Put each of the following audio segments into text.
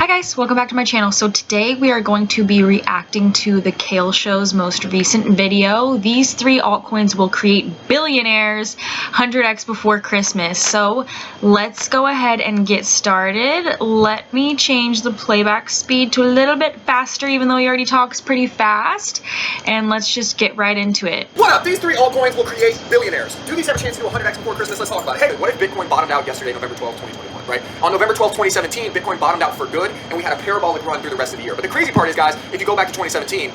Hi guys, welcome back to my channel. So today we are going to be reacting to the Kale Show's most recent video. These three altcoins will create billionaires 100x before Christmas. So let's go ahead and get started. Let me change the playback speed to a little bit faster, even though he already talks pretty fast. And let's just get right into it. What up? These three altcoins will create billionaires. Do these have a chance to do 100x before Christmas? Let's talk about it. Hey, what if Bitcoin bottomed out yesterday, November 12, 2021, right? On November 12, 2017, Bitcoin bottomed out for good, and we had a parabolic run through the rest of the year. But the crazy part is, guys, if you go back to 2017,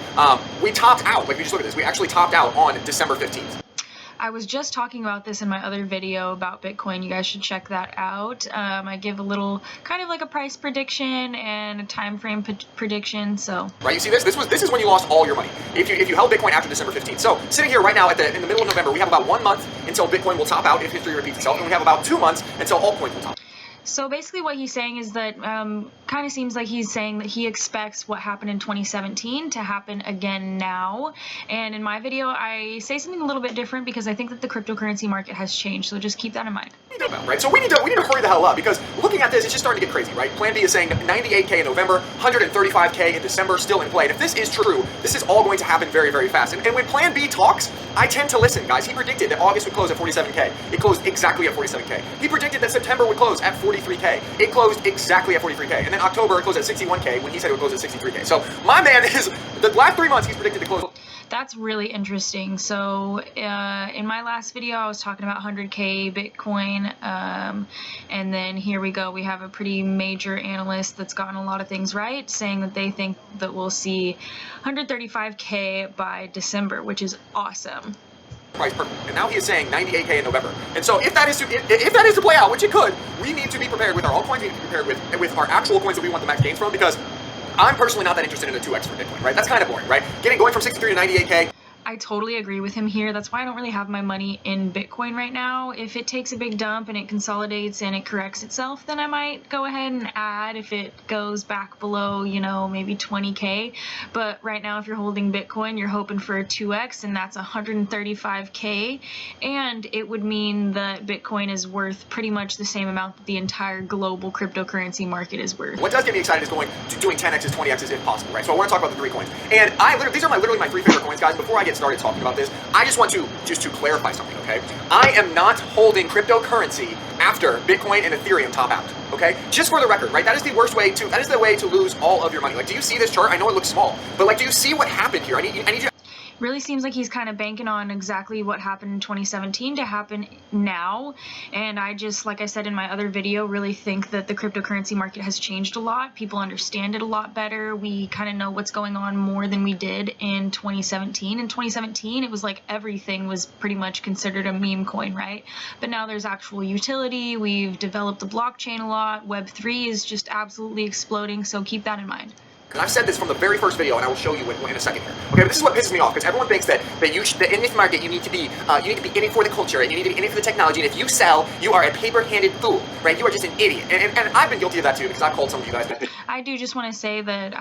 we topped out, like, we just look at this, we actually topped out on December 15th. I was just talking about this in my other video about Bitcoin. You guys should check that out. I give a little, kind of like a price prediction and a time frame prediction. So right, you see this? This is when you lost all your money. If you held Bitcoin after December 15th. So sitting here right now in the middle of November, we have about 1 month until Bitcoin will top out if history repeats itself, and we have about 2 months until altcoins will top. So basically what he's saying is that kind of seems like he's saying that he expects what happened in 2017 to happen again now. And in my video, I say something a little bit different because I think that the cryptocurrency market has changed. So just keep that in mind. Right, so we need to hurry the hell up, because looking at this, it's just starting to get crazy, right? Plan B is saying 98K in November, 135K in December, still in play. And if this is true, this is all going to happen very, very fast. And when Plan B talks, I tend to listen, guys. He predicted that August would close at 47K. It closed exactly at 47K. He predicted that September would close at 43K. It closed exactly at 43K. And then October, it closed at 61K when he said it would close at 63K. So my man is, the last 3 months, he's predicted to close. That's really interesting. So in my last video, I was talking about 100K Bitcoin, and then here we go. We have a pretty major analyst that's gotten a lot of things right, saying that they think that we'll see 135K by December, which is awesome. Price perfect. And now he is saying 98K in November. And so if that is to play out, which it could, we need to be prepared with our altcoins. We need to be prepared with our actual coins that we want the max gains from, because I'm personally not that interested in a 2x for Bitcoin, right? That's kind of boring, right? Going from 63 to 98K. I totally agree with him here. That's why I don't really have my money in Bitcoin right now. If it takes a big dump and it consolidates and it corrects itself, then I might go ahead and add if it goes back below, you know, maybe 20K. But right now, if you're holding Bitcoin, you're hoping for a 2x, and that's 135K. And it would mean that Bitcoin is worth pretty much the same amount that the entire global cryptocurrency market is worth. What does get me excited is doing 10x's, 20x's if possible, right? So I want to talk about the three coins. And these are literally my three favorite coins, guys. Before I get started talking about this, I just want to clarify something, okay? I am not holding cryptocurrency after Bitcoin and Ethereum top out, okay? Just for the record, right? That is the worst way to lose all of your money. Like, do you see this chart? I know it looks small, but like, do you see what happened here? I need you. Really seems like he's kind of banking on exactly what happened in 2017 to happen now. And I just, like I said in my other video, really think that the cryptocurrency market has changed a lot. People understand it a lot better. We kind of know what's going on more than we did in 2017. In 2017, it was like everything was pretty much considered a meme coin, right? But now there's actual utility. We've developed the blockchain a lot. Web3 is just absolutely exploding. So keep that in mind. And I've said this from the very first video, and I will show you in a second here. Okay, but this is what pisses me off, because everyone thinks that in this market you need to be in it for the culture, and you need to be in it for the technology. And if you sell, you are a paper-handed fool, right? You are just an idiot. And I've been guilty of that too, because I've called some of you guys. I do just want to say that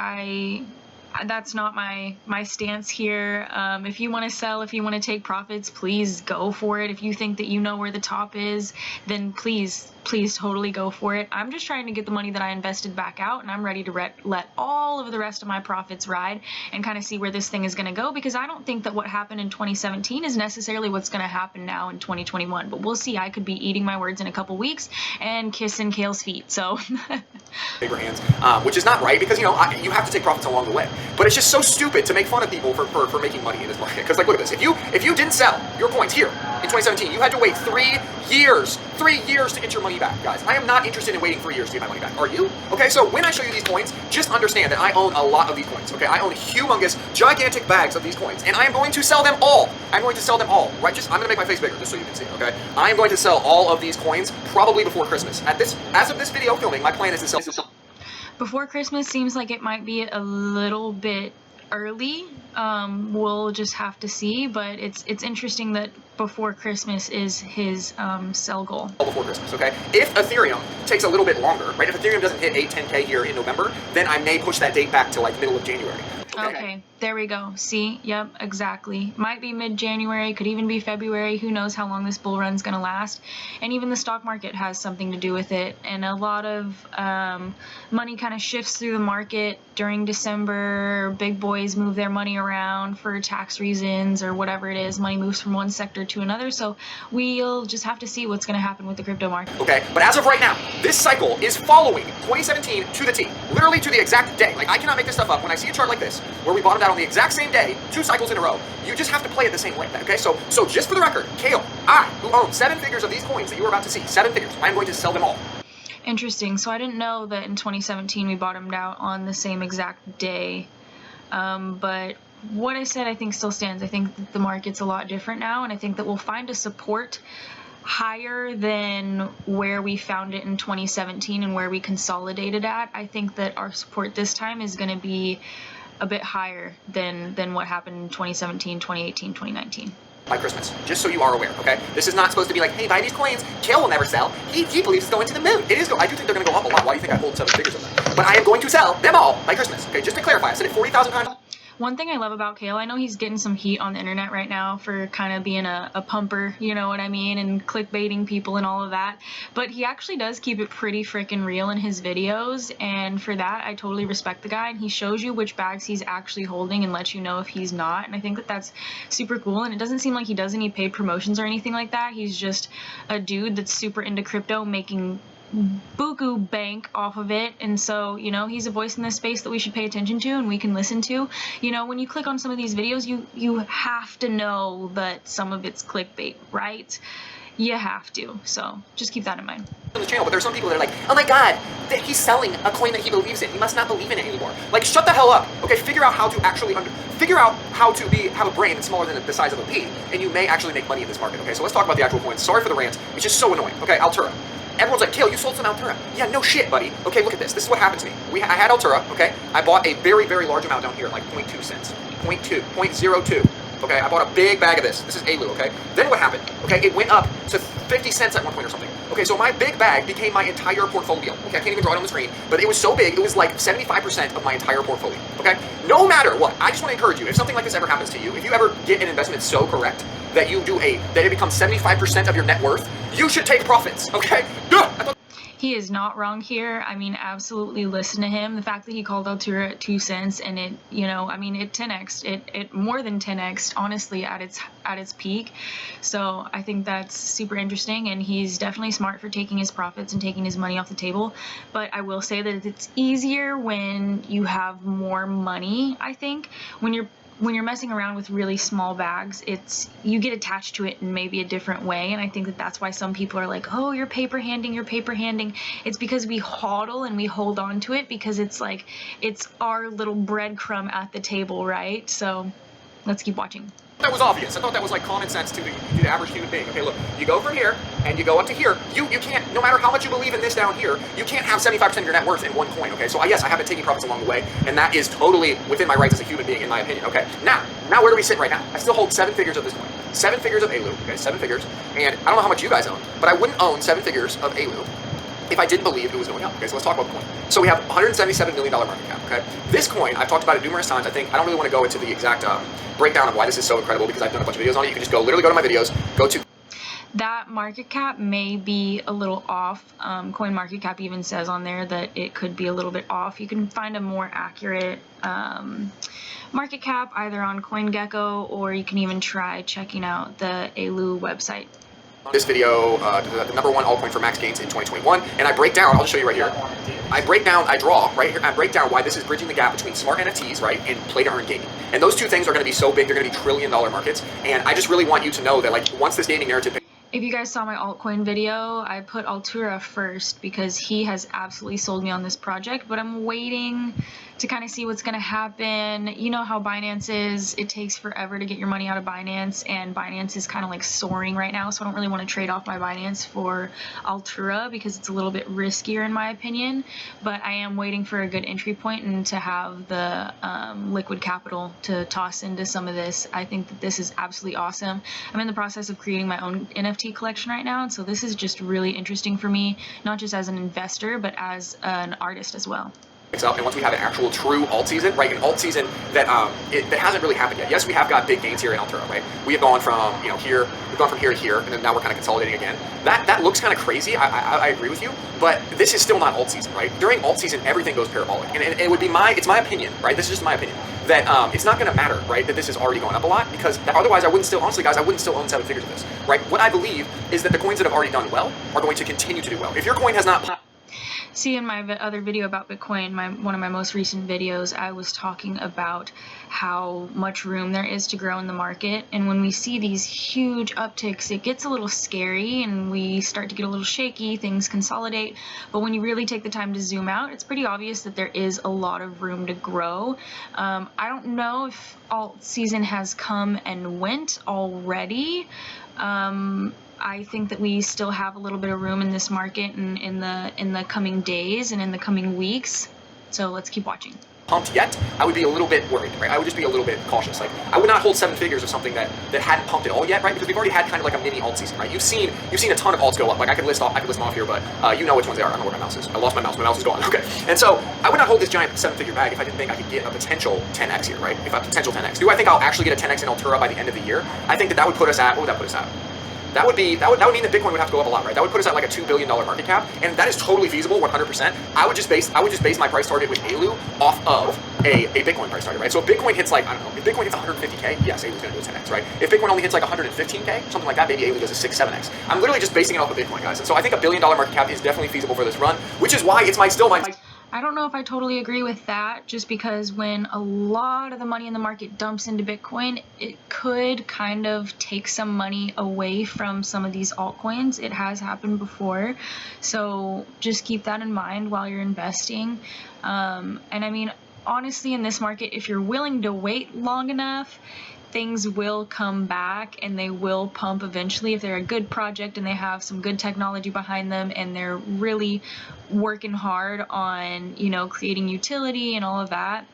that's not my stance here. If you want to sell, if you want to take profits, please go for it. If you think that you know where the top is, then please totally go for it. I'm just trying to get the money that I invested back out, and I'm ready to let all of the rest of my profits ride and kind of see where this thing is going to go, because I don't think that what happened in 2017 is necessarily what's going to happen now in 2021, but we'll see. I could be eating my words in a couple weeks and kissing Kale's feet, so. Paper hands, which is not right, because, you know, you have to take profits along the way. But it's just so stupid to make fun of people for making money in this market. Because, like, look at this. If you didn't sell your coins here in 2017, you had to wait 3 years to get your money back, guys. I am not interested in waiting 3 years to get my money back. Are you? Okay, so when I show you these coins, just understand that I own a lot of these coins, okay? I own humongous, gigantic bags of these coins, and I am going to sell them all. I'm going to sell them all, right? I'm going to make my face bigger just so you can see, okay? I am going to sell all of these coins probably before Christmas. As of this video filming, my plan is to sell. Before Christmas seems like it might be a little bit early. We'll just have to see, but it's interesting that before Christmas is his sell goal. Before Christmas, okay? If Ethereum takes a little bit longer, right? If Ethereum doesn't hit 8-10K here in November, then I may push that date back to like middle of January. Okay, there we go. See? Yep, exactly. Might be mid-January, could even be February. Who knows how long this bull run's going to last. And even the stock market has something to do with it. And a lot of money kind of shifts through the market during December. Big boys move their money around for tax reasons or whatever it is. Money moves from one sector to another. So we'll just have to see what's going to happen with the crypto market. Okay, but as of right now, this cycle is following 2017 to the T, literally to the exact day. Like, I cannot make this stuff up. When I see a chart like this, where we bottomed out on the exact same day, 2 cycles in a row, you just have to play it the same way, okay? So just for the record, Kale, I, who own 7 figures of these coins that you are about to see, 7 figures, I'm going to sell them all. Interesting. So I didn't know that in 2017 we bottomed out on the same exact day. But what I said I think still stands. I think that the market's a lot different now, and I think that we'll find a support higher than where we found it in 2017 and where we consolidated at. I think that our support this time is going to be a bit higher than what happened in 2017, 2018, 2019. By Christmas, just so you are aware, okay? This is not supposed to be like, hey, buy these coins, Kale will never sell. He believes it's going to the moon. It is I do think they're going to go up a lot. Why do you think I hold 7 figures of them? But I am going to sell them all by Christmas, okay? Just to clarify, I said it 40,000 times. One thing I love about Kale, I know he's getting some heat on the internet right now for kind of being a pumper, you know what I mean, and clickbaiting people and all of that, but he actually does keep it pretty freaking real in his videos, and for that, I totally respect the guy, and he shows you which bags he's actually holding and lets you know if he's not, and I think that that's super cool, and it doesn't seem like he does any paid promotions or anything like that. He's just a dude that's super into crypto, making buku bank off of it, and so, you know, he's a voice in this space that we should pay attention to and we can listen to. You know, when you click on some of these videos, you have to know that some of it's clickbait, right? You have to, so just keep that in mind. On the channel, but there's some people that are like, oh my god, he's selling a coin that he believes in. He must not believe in it anymore. Like, shut the hell up. Okay, figure out how to actually figure out how to have a brain that's smaller than the size of a pea, and you may actually make money in this market. Okay, so let's talk about the actual coins. Sorry for the rant. It's just so annoying. Okay, Altura. Everyone's like, Kale, you sold some Altura. Yeah, no shit, buddy. Okay, look at this. This is what happened to me. I had Altura, okay? I bought a very, very large amount down here, like 0.2 cents. 0.02. Okay, I bought a big bag of this. This is ALU, okay? Then what happened? Okay, it went up to 50 cents at one point or something. Okay, so my big bag became my entire portfolio. Okay, I can't even draw it on the screen, but it was so big, it was like 75% of my entire portfolio. Okay? No matter what, I just want to encourage you, if something like this ever happens to you, if you ever get an investment so correct that that it becomes 75% of your net worth, you should take profits, okay? He is not wrong here. I mean, absolutely listen to him. The fact that he called Altura at 2 cents and it, you know, I mean, it 10x'd, it more than 10x'd, honestly, at its peak. So I think that's super interesting, and he's definitely smart for taking his profits and taking his money off the table. But I will say that it's easier when you have more money, I think. When you're messing around with really small bags, you get attached to it in maybe a different way, and I think that that's why some people are like, oh, you're paper handing. It's because we hodl and we hold on to it because it's like it's our little breadcrumb at the table, right? So let's keep watching. That was obvious. I thought that was like common sense to the average human being. Okay, look, you go from here and you go up to here. You can't, no matter how much you believe in this down here, you can't have 75% of your net worth in one coin. Okay, so yes, I have been taking profits along the way, and that is totally within my rights as a human being, in my opinion. Okay, now where do we sit right now? I still hold 7 figures of this coin, 7 figures of ALU. Okay, 7 figures, and I don't know how much you guys own, but I wouldn't own 7 figures of ALU if I didn't believe it was going up. Okay, so let's talk about the coin. So we have $177 million market cap, okay? This coin, I've talked about it numerous times. I don't really want to go into the exact breakdown of why this is so incredible because I've done a bunch of videos on it. You can just literally go to my videos, go to... That market cap may be a little off. CoinMarketCap even says on there that it could be a little bit off. You can find a more accurate market cap either on CoinGecko, or you can even try checking out the ALU website. This video, the number 1 altcoin for max gains in 2021, and I break down, I'll just show you right here. I break down why this is bridging the gap between smart NFTs, right, and play to earn gaming. And those two things are going to be so big, they're going to be trillion-dollar markets. And I just really want you to know that, like, once this gaming narrative... If you guys saw my altcoin video, I put Altura first because he has absolutely sold me on this project, but I'm waiting to kind of see what's going to happen. You know how Binance is. It takes forever to get your money out of Binance, and Binance is kind of like soaring right now, so I don't really want to trade off my Binance for Altura because it's a little bit riskier in my opinion, but I am waiting for a good entry point and to have the liquid capital to toss into some of this. I think that this is absolutely awesome. I'm in the process of creating my own NFT collection right now, and so this is just really interesting for me, not just as an investor, but as an artist as well. up, and once we have an actual true alt season, right, an alt season that that hasn't really happened yet. Yes, we have got big gains here in Altura, right? We have gone from here, we've gone from here to here, and then now we're kind of consolidating again. That looks kind of crazy. I agree with you, but this is still not alt season, right? During alt season, everything goes parabolic, and it would be it's my opinion, right? This is just my opinion that it's not going to matter, right? That this is already going up a lot, because otherwise I wouldn't still, honestly, guys, I wouldn't still own 7 figures of this, right? What I believe is that the coins that have already done well are going to continue to do well. If your coin has not See, in my other video about Bitcoin, one of my most recent videos, I was talking about how much room there is to grow in the market. And when we see these huge upticks, it gets a little scary and we start to get a little shaky, things consolidate. But when you really take the time to zoom out, it's pretty obvious that there is a lot of room to grow. I don't know if alt season has come and went already. I think that we still have a little bit of room in this market and in the coming days and in the coming weeks. So let's keep watching. Pumped yet, I would be a little bit worried, right? I would just be a little bit cautious. Like, I would not hold 7 figures of something that hadn't pumped at all yet, right? Because we've already had kind of like a mini alt season, right? You've seen a ton of alts go up. Like, I could list them off here, but you know which ones they are. I don't know where my mouse is. I lost my mouse. My mouse is gone. Okay. And so I would not hold this giant 7-figure bag if I didn't think I could get a potential 10x here, right? If a potential 10x. Do I think I'll actually get a 10x in Altura by the end of the year? I think that would put us at, what would that put us at? That would mean that Bitcoin would have to go up a lot, right? That would put us at like a $2 billion market cap, and that is totally feasible, 100%. I would just base my price target with ALU off of a Bitcoin price target, right? So if Bitcoin hits like, I don't know, if Bitcoin hits 150K, yes, ALU's gonna do a 10x, right? If Bitcoin only hits like 115K, something like that, maybe ALU does a 6, 7x. I'm literally just basing it off of Bitcoin, guys. And so I think $1 billion market cap is definitely feasible for this run, which is why it's still my I don't know if I totally agree with that, just because when a lot of the money in the market dumps into Bitcoin, it could kind of take some money away from some of these altcoins. It has happened before, so just keep that in mind while you're investing. And I mean, honestly, in this market, if you're willing to wait long enough, things will come back and they will pump eventually if they're a good project and they have some good technology behind them and they're really working hard on, creating utility and all of that.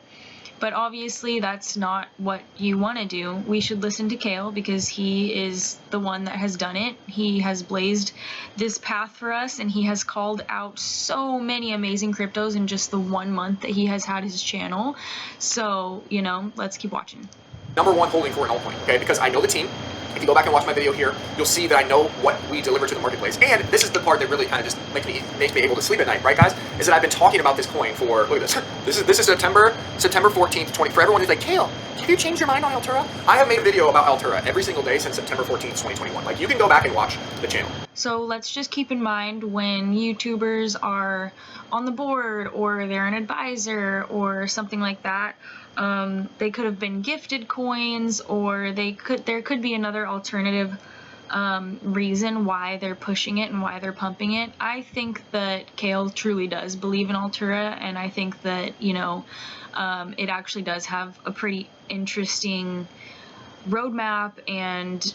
But obviously that's not what you want to do. We should listen to Kale because he is the one that has done it. He has blazed this path for us and he has called out so many amazing cryptos in just the 1 month that he has had his channel. So, let's keep watching. Number one holding for an altcoin, okay? Because I know the team. If you go back and watch my video here, you'll see that I know what we deliver to the marketplace. And this is the part that really kind of just makes me able to sleep at night, right, guys? Is that I've been talking about this coin for, look at this. This is September 14th, 20. For everyone who's like, Kale, have you changed your mind on Altura? I have made a video about Altura every single day since September 14th, 2021. Like, you can go back and watch the channel. So let's just keep in mind when YouTubers are on the board or they're an advisor or something like that, they could have been gifted coins, or there could be another alternative reason why they're pushing it and why they're pumping it. I think that Kale truly does believe in Altura, and I think that it actually does have a pretty interesting roadmap and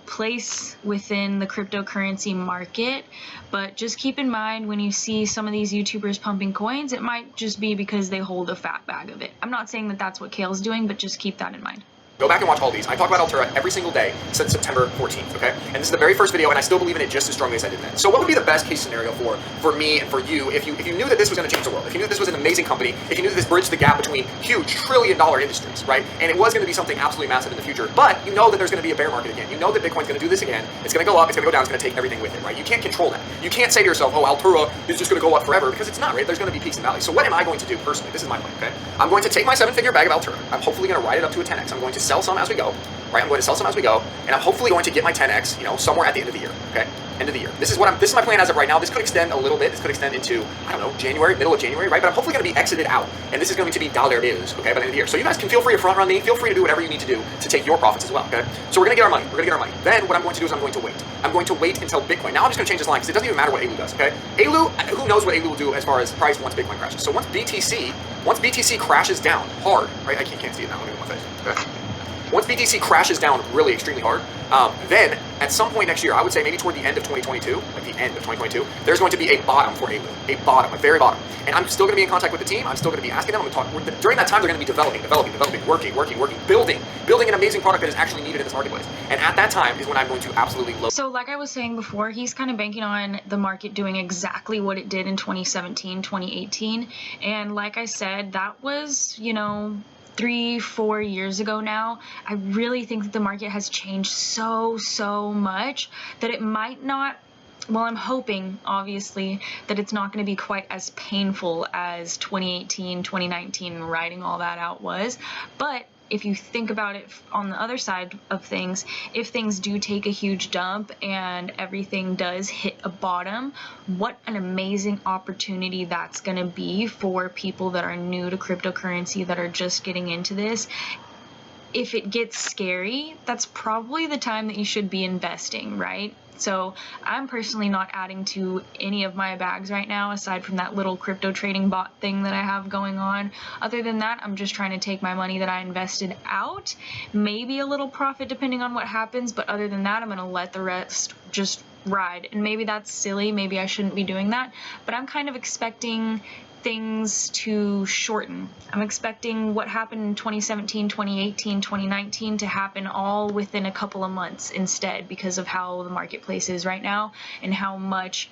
place within the cryptocurrency market. But just keep in mind when you see some of these YouTubers pumping coins, it might just be because they hold a fat bag of it. I'm not saying that that's what Kale's doing, but just keep that in mind. Go back and watch all these. I talk about Altura every single day since September 14th, okay? And this is the very first video, and I still believe in it just as strongly as I did then. So what would be the best case scenario for me and for you if you knew that this was going to change the world, if you knew that this was an amazing company, if you knew that this bridged the gap between huge trillion-dollar industries, right? And it was going to be something absolutely massive in the future, but you know that there's going to be a bear market again. You know that Bitcoin's going to do this again. It's going to go up, it's going to go down, it's going to take everything with it, right? You can't control that. You can't say to yourself, oh, Altura is just going to go up forever, because it's not, right? There's going to be peaks and valleys. So what am I going to do personally? This is my plan, okay? I'm going to take my 7-figure bag of Altura. I'm hopefully going to ride it up to a 10x. I'm going to sell some as we go. Right, I'm going to sell some as we go, and I'm hopefully going to get my 10x, somewhere at the end of the year. Okay, end of the year. This is my plan as of right now. This could extend a little bit. This could extend into, I don't know, January, middle of January, right? But I'm hopefully going to be exited out, and this is going to be dollar bills, okay, by the end of the year. So you guys can feel free to front run me. Feel free to do whatever you need to do to take your profits as well. Okay. So we're going to get our money. We're going to get our money. Then what I'm going to do is I'm going to wait. I'm going to wait until Bitcoin. Now I'm just going to change this line because it doesn't even matter what ALU does. Okay. ALU, who knows what ALU will do as far as price once Bitcoin crashes. So once BTC crashes down hard, right? I can't see it now. Let me move my face. Okay. Once BTC crashes down really extremely hard, then at some point next year, I would say maybe toward the end of 2022, like the end of 2022, there's going to be a bottom for ALU, a bottom, a very bottom. And I'm still going to be in contact with the team. I'm still going to be asking them. I'm going to talk. During that time, they're going to be developing, working, building an amazing product that is actually needed in this marketplace. And at that time is when I'm going to absolutely load. So like I was saying before, he's kind of banking on the market doing exactly what it did in 2017, 2018. And like I said, that was, 3-4 years ago now. I really think that the market has changed so much that it might not, well, I'm hoping, obviously, that it's not going to be quite as painful as 2018, 2019, and riding all that out was. But if you think about it on the other side of things, if things do take a huge dump and everything does hit a bottom, what an amazing opportunity that's going to be for people that are new to cryptocurrency, that are just getting into this. If it gets scary, that's probably the time that you should be investing, right? So I'm personally not adding to any of my bags right now, aside from that little crypto trading bot thing that I have going on. Other than that, I'm just trying to take my money that I invested out, maybe a little profit depending on what happens, but other than that, I'm going to let the rest just ride. And maybe that's silly, maybe I shouldn't be doing that, but I'm kind of expecting things to shorten. I'm expecting what happened in 2017, 2018, 2019 to happen all within a couple of months instead, because of how the marketplace is right now and how much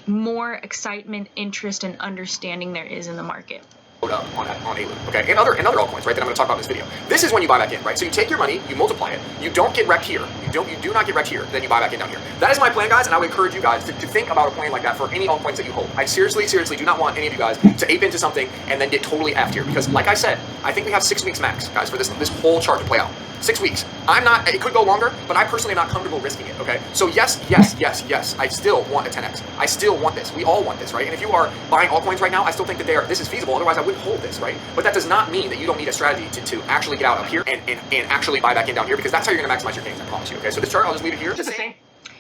more excitement, interest, and understanding there is in the market. Up on ALU, okay, and other altcoins, right, that I'm going to talk about in this video. This is when you buy back in, right? So you take your money, you multiply it, you don't get wrecked here, you do not get wrecked here, then you buy back in down here. That is my plan, guys, and I would encourage you guys to think about a plan like that for any altcoins that you hold. I seriously do not want any of you guys to ape into something and then get totally effed here, because like I said, I think we have 6 weeks max, guys, for this whole chart to play out. 6 weeks. It could go longer, but I personally am not comfortable risking it, okay? So yes, I still want a 10x. I still want this. We all want this, right? And if you are buying altcoins right now, I still think that this is feasible, otherwise I wouldn't hold this, right? But that does not mean that you don't need a strategy to actually get out up here and actually buy back in down here, because that's how you're gonna maximize your gains, I promise you, okay? So this chart, I'll just leave it here. Just the same.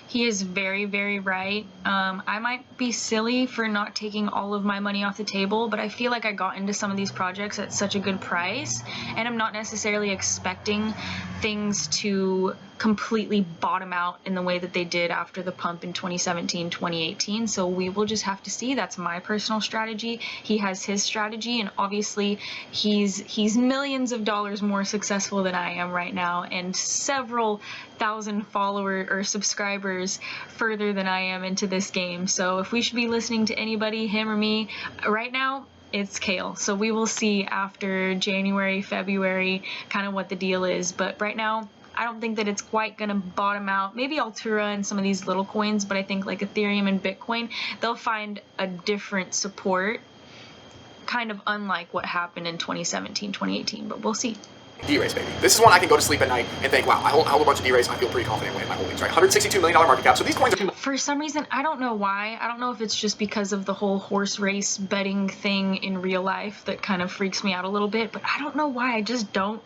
He is very right. I might be silly for not taking all of my money off the table, but I feel like I got into some of these projects at such a good price, and I'm not necessarily expecting things to completely bottom out in the way that they did after the pump in 2017, 2018. So we will just have to see. That's my personal strategy. He has his strategy, and obviously he's millions of dollars more successful than I am right now, and several thousand followers or subscribers further than I am into this game. So if we should be listening to anybody, him or me, right now, it's Kale. So we will see after January, February, kind of what the deal is. But right now, I don't think that it's quite going to bottom out. Maybe Altura and some of these little coins, but I think like Ethereum and Bitcoin, they'll find a different support, kind of unlike what happened in 2017, 2018, but we'll see. D-Race, baby. This is one I can go to sleep at night and think, wow, I hold a bunch of D-Race and I feel pretty confident in my holdings, right? $162 million market cap. So these coins are... For some reason, I don't know why. I don't know if it's just because of the whole horse race betting thing in real life that kind of freaks me out a little bit, but I don't know why. I just don't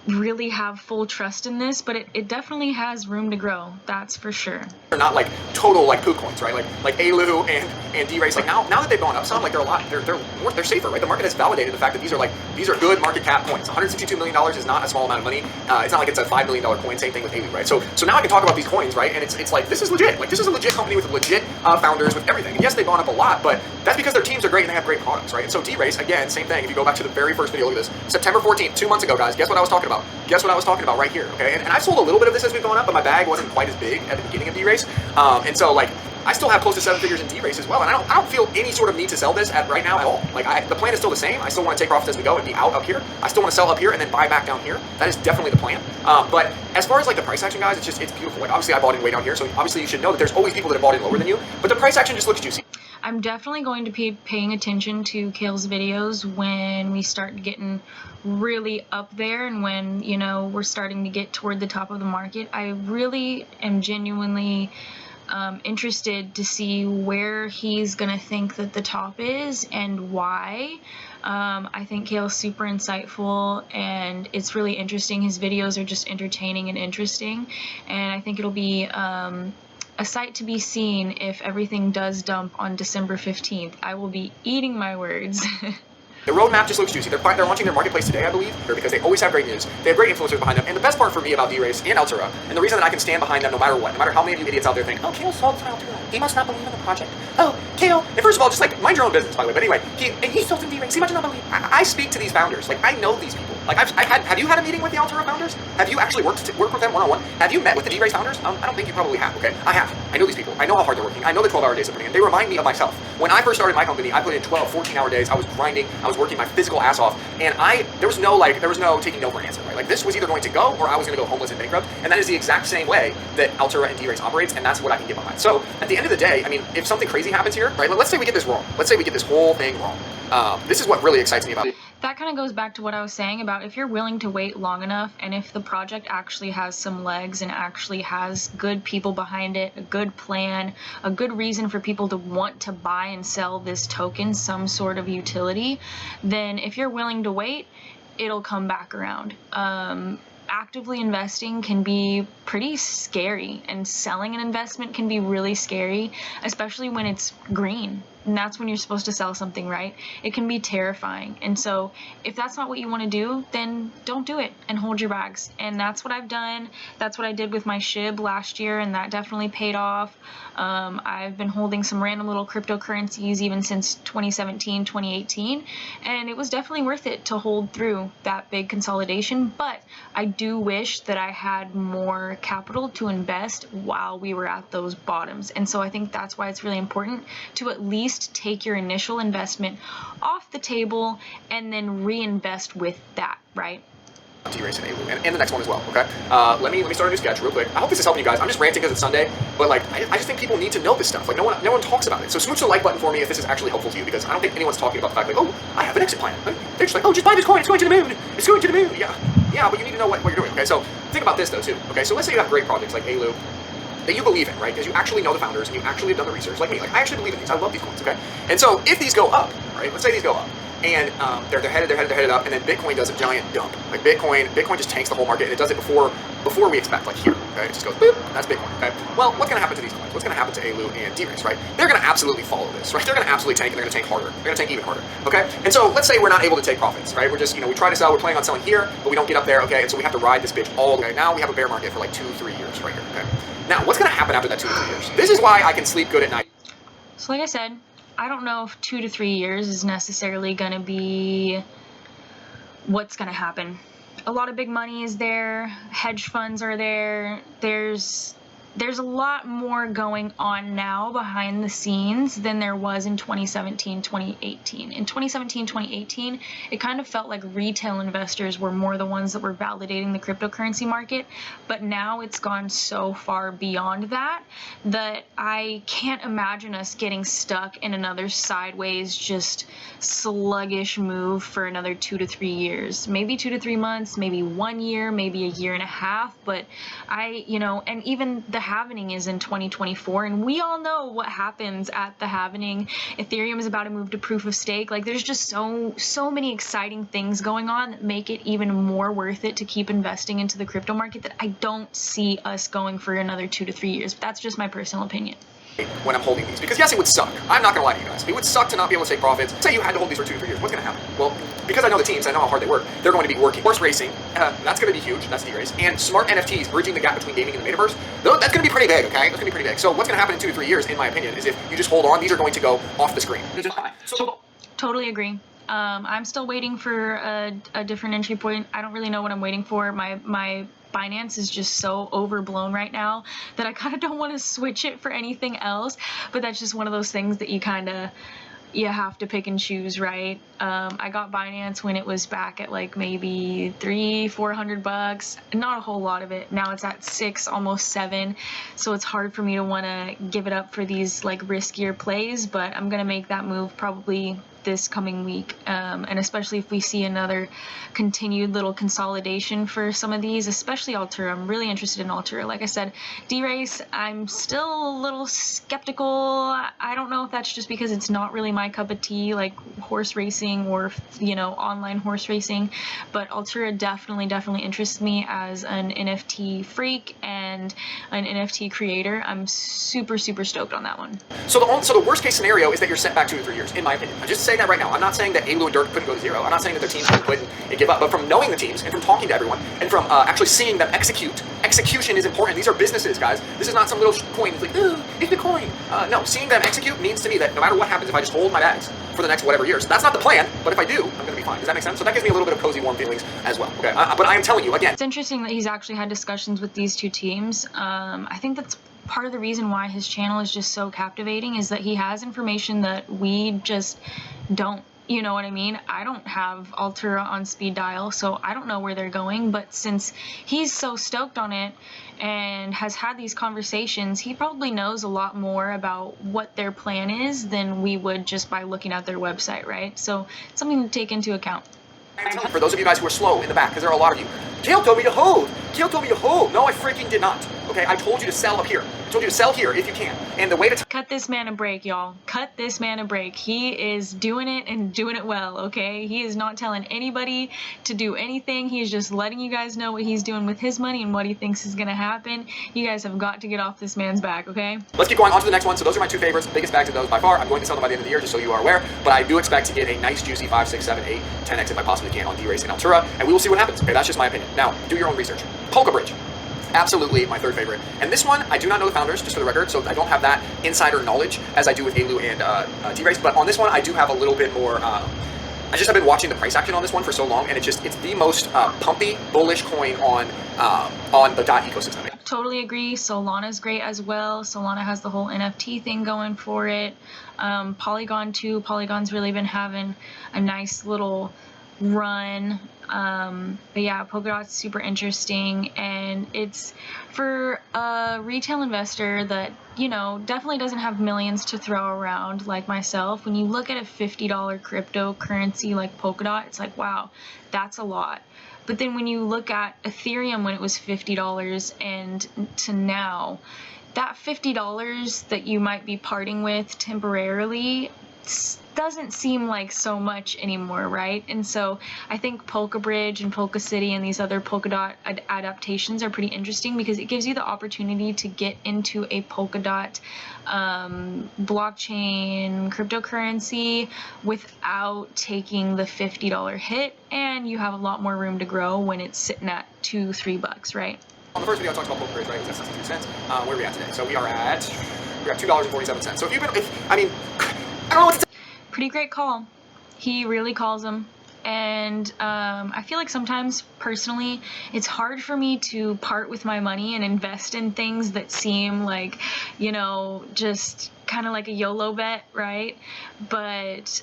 really have full trust in this, but it definitely has room to grow, that's for sure. They're not like total like poo coins, right? Like ALU and D-Race. Like now that they've gone up some, like they're safer, right? The market has validated the fact that these are good market cap coins. $162 million is not a small amount of money. It's not like it's a $5 million coin. Same thing with ALU, right? So now I can talk about these coins, right? And it's like this is legit. Like this is a legit company with legit founders with everything. And yes, they've gone up a lot, but that's because their teams are great and they have great products, right? And so D-Race, again, same thing. If you go back to the very first video, look at this. September 14th, 2 months ago, guys. Guess what I was talking about? Guess what I was talking about right here, okay? And I've sold a little bit of this as we've gone up, but my bag wasn't quite as big at the beginning of D-Race. And so like I still have close to 7 figures in D-Race as well, and I don't feel any sort of need to sell this at right now at all. Like the plan is still the same. I still want to take profits as we go and be out up here. I still want to sell up here and then buy back down here. That is definitely the plan. But as far as like the price action, guys, it's beautiful. Like obviously I bought in way down here, so obviously you should know that there's always people that have bought in lower than you, but the price action just looks juicy. I'm definitely going to be paying attention to Kale's videos when we start getting really up there and when, you know, we're starting to get toward the top of the market. I really am genuinely interested to see where he's gonna think that the top is and why. I think Kale's super insightful and it's really interesting. His videos are just entertaining and interesting, and I think it'll be a sight to be seen if everything does dump on December 15th. I will be eating my words. The roadmap just looks juicy. They're launching their marketplace today, I believe, because they always have great news. They have great influencers behind them. And the best part for me about D-Race and Altura, and the reason that I can stand behind them no matter what, no matter how many of you idiots out there think, oh, Kale sold to Altura. He must not believe in the project. Oh, Kale. And first of all, just like mind your own business, by the way. But anyway, he sold to D-Race. He must not believe. I speak to these founders. Like, I know these people. Like, have you had a meeting with the Altura founders? Have you actually worked with them one-on-one? Have you met with the D-Race founders? I don't think you probably have, okay? I have. I know these people. I know how hard they're working. I know the 12-hour days they're putting in. They remind me of myself. When I first started my company, I put in 12, 14-hour days. I was grinding. I was working my physical ass off. And there was no taking no for an answer, right? Like, this was either going to go or I was going to go homeless and bankrupt. And that is the exact same way that Altura and D-Race operates, and that's what I can get behind. So at the end of the day, I mean, if something crazy happens here, right? Let's say we get this wrong. Let's say we get this whole thing wrong. This is what really excites me about it. That kind of goes back to what I was saying about if you're willing to wait long enough, and if the project actually has some legs and actually has good people behind it, a good plan, a good reason for people to want to buy and sell this token, some sort of utility, then if you're willing to wait, it'll come back around. Actively investing can be pretty scary, and selling an investment can be really scary, especially when it's green. And that's when you're supposed to sell something, right? It can be terrifying. And so if that's not what you want to do, then don't do it and hold your bags. And that's what I've done. That's what I did with my SHIB last year, and that definitely paid off. I've been holding some random little cryptocurrencies even since 2017, 2018, and it was definitely worth it to hold through that big consolidation. But I do wish that I had more capital to invest while we were at those bottoms. And so I think that's why it's really important to at least take your initial investment off the table and then reinvest with that, right? D-Race and ALU, and the next one as well, okay? Let me start a new sketch real quick. I hope this is helping you guys. I'm just ranting because it's Sunday, but like, I just think people need to know this stuff. Like, no one talks about it. So smooch the like button for me if this is actually helpful to you, because I don't think anyone's talking about the fact like, oh, I have an exit plan. They're just like, oh, just buy this coin, it's going to the moon. It's going to the moon, yeah, but you need to know what you're doing, okay? So think about this though too, okay? So let's say you have great projects like ALU that you believe in, right? Because you actually know the founders and you actually have done the research, like me. Like, I actually believe in these. I love these coins, okay? And so if these go up, right? Let's say these go up, and they're headed up, and then Bitcoin does a giant dump. Like Bitcoin just tanks the whole market, and it does it before we expect, like here, okay? It just goes boop, that's Bitcoin, okay? Well, what's gonna happen to these coins? What's gonna happen to ALU and D-Race, right? They're gonna absolutely follow this, right? They're gonna absolutely tank, and they're gonna tank harder. They're gonna tank even harder, okay? And so let's say we're not able to take profits, right? We're just, we try to sell, we're planning on selling here, but we don't get up there, okay? And so we have to ride this bitch all the way. Now we have a bear market for like 2-3 years right here, okay? Now, what's gonna happen after that 2 to 3 years? This is why I can sleep good at night. So like I said, I don't know if 2 to 3 years is necessarily going to be what's going to happen. A lot of big money is there. Hedge funds are there. There's a lot more going on now behind the scenes than there was in 2017, 2018. In 2017, 2018, it kind of felt like retail investors were more the ones that were validating the cryptocurrency market. But now it's gone so far beyond that I can't imagine us getting stuck in another sideways, just sluggish move for another 2 to 3 years. Maybe 2 to 3 months, maybe 1 year, maybe a year and a half. But and even the halvening is in 2024, and we all know what happens at the halvening. Ethereum is about to move to proof of stake. Like, there's just so many exciting things going on that make it even more worth it to keep investing into the crypto market, that I don't see us going for another 2 to 3 years. But that's just my personal opinion. When I'm holding these, because yes, it would suck. I'm not gonna lie to you guys. It would suck to not be able to take profits. Say you had to hold these for 2 to 3 years. What's gonna happen? Well, because I know the teams, I know how hard they work. They're going to be working. Horse racing, that's gonna be huge. That's D-Race. And smart NFTs, bridging the gap between gaming and the metaverse. That's gonna be pretty big. Okay, that's gonna be pretty big. So what's gonna happen in 2 to 3 years, in my opinion, is if you just hold on, these are going to go off the screen. Totally agree. I'm still waiting for a different entry point. I don't really know what I'm waiting for. My Binance is just so overblown right now that I kind of don't want to switch it for anything else. But that's just one of those things that you have to pick and choose, right? I got Binance when it was back at like maybe $300-400, not a whole lot of it. Now it's at 6, almost 7. So it's hard for me to want to give it up for these like riskier plays, but I'm gonna make that move probably this coming week, and especially if we see another continued little consolidation for some of these, especially Altura. I'm really interested in Altura. Like I said, D-Race, I'm still a little skeptical. I don't know if that's just because it's not really my cup of tea, like horse racing or online horse racing, but Altura definitely interests me as an NFT freak and an NFT creator. I'm super stoked on that one. So the worst case scenario is that you're set back 2 to 3 years, in my opinion. I just say say that right now. I'm not saying that Alu and Dirk couldn't go to zero. I'm not saying that their teams couldn't quit and give up. But from knowing the teams and from talking to everyone and from actually seeing them execute, execution is important. These are businesses, guys. This is not some little coin. It's like, it's the coin. No, seeing them execute means to me that no matter what happens, if I just hold my bags for the next whatever years, that's not the plan. But if I do, I'm going to be fine. Does that make sense? So that gives me a little bit of cozy, warm feelings as well. Okay, but I am telling you again. It's interesting that he's actually had discussions with these two teams. I think that's part of the reason why his channel is just so captivating, is that he has information that we just don't. You know what I mean? I don't have Altura on speed dial, so I don't know where they're going. But since he's so stoked on it and has had these conversations, he probably knows a lot more about what their plan is than we would just by looking at their website, right? So it's something to take into account. For those of you guys who are slow in the back, because there are a lot of you, Kale told me to hold. Kale told me to hold. No, I freaking did not. Okay, I told you to sell up here. I told you to sell here if you can. And the way to cut this man a break, y'all. Cut this man a break. He is doing it and doing it well, okay? He is not telling anybody to do anything. He's just letting you guys know what he's doing with his money and what he thinks is going to happen. You guys have got to get off this man's back, okay? Let's keep going on to the next one. So those are my two favorites, biggest bags of those by far. I'm going to sell them by the end of the year, just so you are aware. But I do expect to get a nice, juicy 5, 6, 7, 8, 10x if I possibly can on D-Race and Altura. And we will see what happens. Okay, that's just my opinion. Now, do your own research. Polka Bridge. Absolutely my third favorite. And this one, I do not know the founders, just for the record, so I don't have that insider knowledge as I do with Alu and D-Race. But on this one, I do have a little bit more, I just have been watching the price action on this one for so long, and it's the most pumpy, bullish coin on the DOT ecosystem. Totally agree. Solana's great as well. Solana has the whole NFT thing going for it. Polygon too. Polygon's really been having a nice little run. But yeah, Polkadot's super interesting, and it's for a retail investor that, you know, definitely doesn't have millions to throw around like myself. When you look at a $50 cryptocurrency like Polkadot, it's like, wow, that's a lot. But then when you look at Ethereum when it was $50 and to now, that $50 that you might be parting with temporarily doesn't seem like so much anymore, right? And so I think Polka Bridge and Polka City and these other Polkadot adaptations are pretty interesting because it gives you the opportunity to get into a Polkadot blockchain cryptocurrency without taking the $50 hit, and you have a lot more room to grow when it's sitting at $2-3, right? On the first video I talked about Polka Bridge, right? It was at 62 cents. Where are we at today? So we're at $2.47. So I don't know what to say. Pretty great call. He really calls them. And I feel like sometimes, personally, it's hard for me to part with my money and invest in things that seem like, you know, just kind of like a YOLO bet, right? But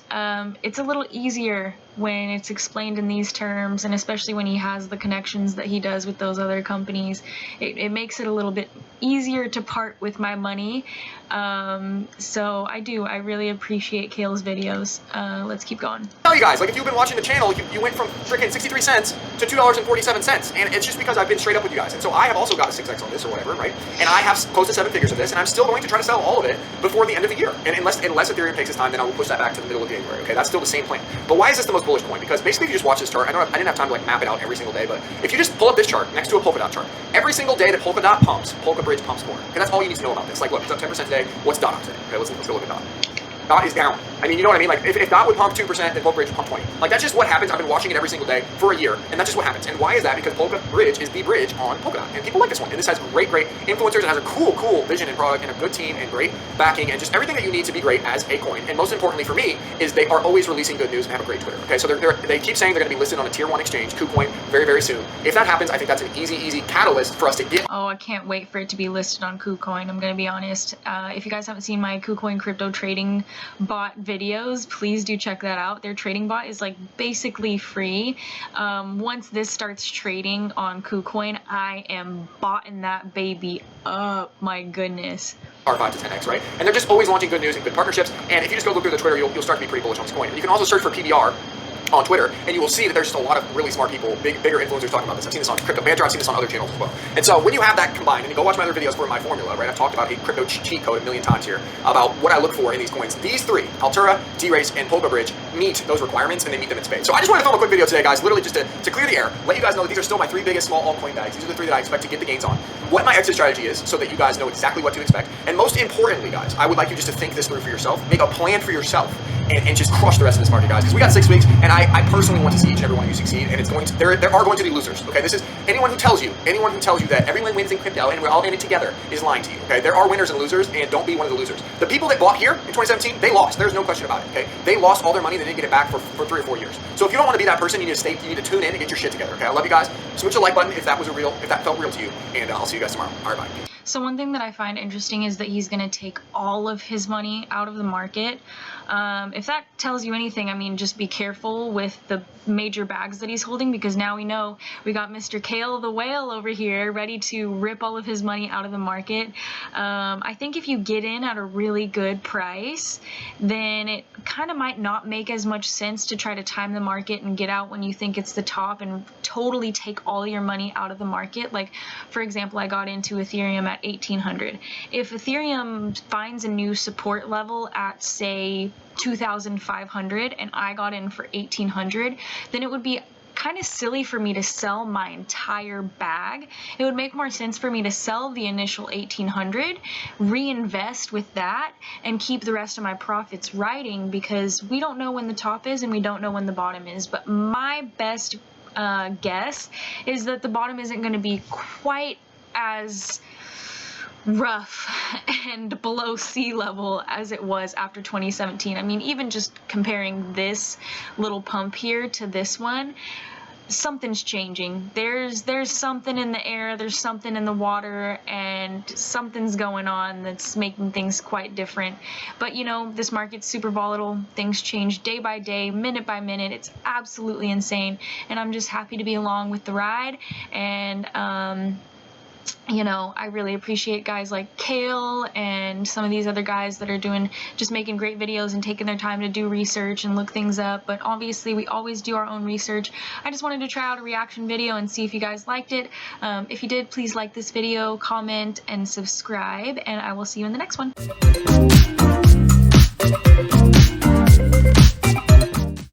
it's a little easier when it's explained in these terms, and especially when he has the connections that he does with those other companies, it makes it a little bit easier to part with my money. So I really appreciate Kale's videos. Let's keep going. Tell you guys, like, if you've been watching the channel, you went from freaking 63 cents to $2.47, and it's just because I've been straight up with you guys. And so I have also got a 6x on this or whatever, right? And I have close to 7 figures of this, and I'm still going to try to sell all of it before the end of the year. And unless Ethereum takes its time, then I will push that back to the middle of January. Okay, that's still the same plan. But why is this the most bullish coin? Because basically, if you just watch this chart, I didn't have time to like map it out every single day, but if you just pull up this chart next to a Polkadot chart, every single day that Polkadot pumps, Polka Bridge pumps more. Okay, that's all you need to know about this. Like, look, it's up 10% today. What's DOT up today? Okay, let's go look at DOT. DOT is down. I mean, you know what I mean? Like, if DOT would pump 2%, then Polka Bridge would pump 20. Like, that's just what happens. I've been watching it every single day for a year, and that's just what happens. And why is that? Because Polka Bridge is the bridge on Polkadot, and people like this one. And this has great influencers. It has a cool vision and product and a good team and great backing and just everything that you need to be great as a coin. And most importantly for me is they are always releasing good news and have a great Twitter. Okay, so they keep saying they're going to be listed on a tier 1 exchange, KuCoin, very, very soon. If that happens, I think that's an easy catalyst for us to get. Oh, I can't wait for it to be listed on KuCoin. I'm going to be honest. If you guys haven't seen my KuCoin crypto trading bot videos, please do check that out. Their trading bot is like basically free. Once this starts trading on KuCoin, I am botting that baby up. My goodness. Are 5 to 10x, right? And they're just always launching good news and good partnerships. And if you just go look through the Twitter, you'll start to be pretty bullish on this coin. And you can also search for PBR on Twitter, and you will see that there's just a lot of really smart people, bigger influencers talking about this. I've seen this on Crypto Banter, I've seen this on other channels as well. And so when you have that combined, and you go watch my other videos for my formula, right? I've talked about a crypto cheat code a million times here about what I look for in these coins. These three, Altura, D-Race, and Polka Bridge, meet those requirements and they meet them in spades. So I just wanted to film a quick video today, guys, literally just to clear the air, let you guys know that these are still my 3 biggest small altcoin bags. These are the 3 that I expect to get the gains on, what my exit strategy is so that you guys know exactly what to expect. And most importantly, guys, I would like you just to think this through for yourself, make a plan for yourself, and just crush the rest of this market, guys, because we got 6 weeks, and I personally want to see each and every one of you succeed, and it's going to, there are going to be losers, okay? This is, anyone who tells you that everyone wins in crypto and we're all in it together is lying to you, okay? There are winners and losers, and don't be one of the losers. The people that bought here in 2017, they lost. There's no question about it, okay? They lost all their money, they didn't get it back for 3 or 4 years. So if you don't want to be that person, you need to tune in and get your shit together, okay? I love you guys. Smash the like button if that felt real to you, and I'll see you guys tomorrow. All right, bye. So one thing that I find interesting is that he's going to take all of his money out of the market. If that tells you anything, I mean, just be careful with the major bags that he's holding, because now we know we got Mr. Kale the Whale over here ready to rip all of his money out of the market. I think if you get in at a really good price, then it kind of might not make as much sense to try to time the market and get out when you think it's the top and totally take all your money out of the market. Like, for example, I got into Ethereum at 1800. If Ethereum finds a new support level at, say, 2,500 and I got in for 1,800, then it would be kind of silly for me to sell my entire bag. It would make more sense for me to sell the initial 1,800, reinvest with that, and keep the rest of my profits riding, because we don't know when the top is and we don't know when the bottom is. But my best guess is that the bottom isn't going to be quite as rough and below sea level as it was after 2017. I mean, even just comparing this little pump here to this one, something's changing. There's something in the air, there's something in the water, and something's going on that's making things quite different. But you know, this market's super volatile. Things change day by day, minute by minute. It's absolutely insane, and I'm just happy to be along with the ride. And you know, I really appreciate guys like Kale and some of these other guys that are just making great videos and taking their time to do research and look things up. But obviously, we always do our own research. I just wanted to try out a reaction video and see if you guys liked it. If you did, please like this video, comment, and subscribe, and I will see you in the next one.